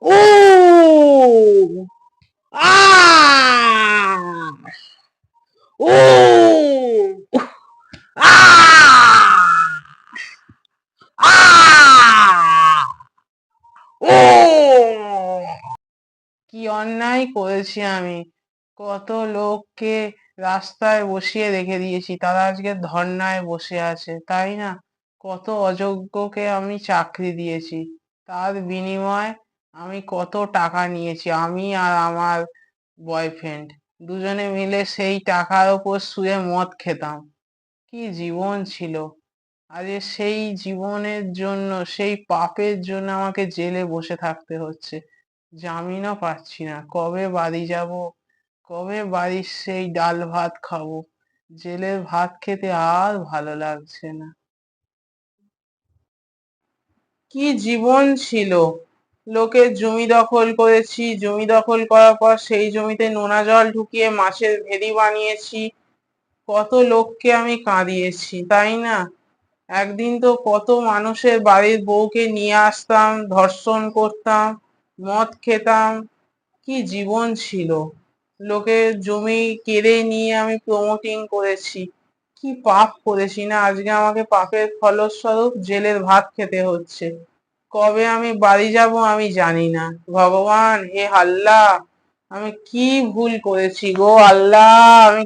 오! 아! 오! 아! 아! ও! কি অন্যায় করেছি আমি! কত লোককে রাস্তায় বসিয়ে রেখে দিয়েছি, তারা আজকে ধর্নায় বসে আছে, তাই না? কত অযোগ্যকে আমি চাকরি দিয়েছি, তার বিনিময়ে আমি কত টাকা নিয়েছি, আমি আর আমার বয়ফ্রেন্ড দুজনে মিলে সেই টাকার ওপর শুয়ে মদ খেতাম। কি জীবন ছিল! আরে সেই জীবনের জন্য, সেই পাপের জন্য আমাকে জেলে বসে থাকতে হচ্ছে, জামিনও পাচ্ছি না। কবে বাড়ি যাব, কবে বাড়ির সেই ডাল ভাত খাবো? জেলের ভাত খেতে আর ভালো লাগছে না। কি জীবন ছিল! লোকের জমি দখল করেছি, জমি দখল করার পর সেই জমিতে নোনা জল ঢুকিয়ে মাছের ভেড়ি বানিয়েছি, কত লোককে আমি কাঁদিয়েছি, তাই না? একদিন তো কত মানুষের বাড়ির বউকে নিয়ে আসতাম, ধর্ষণ করতাম, মদ খেতাম। কি জীবন ছিল! লোকের জমি কেড়ে নিয়ে আমি প্রমোটিং করেছি। কি পাপ করেছি না, আজকে আমাকে পাপের ফলস্বরূপ জেলের ভাত খেতে হচ্ছে। কবে আমি বাড়ি যাব আমি জানি না। ভগবান, হে আল্লাহ, আমি কি ভুল করেছি গো আল্লাহ! আমি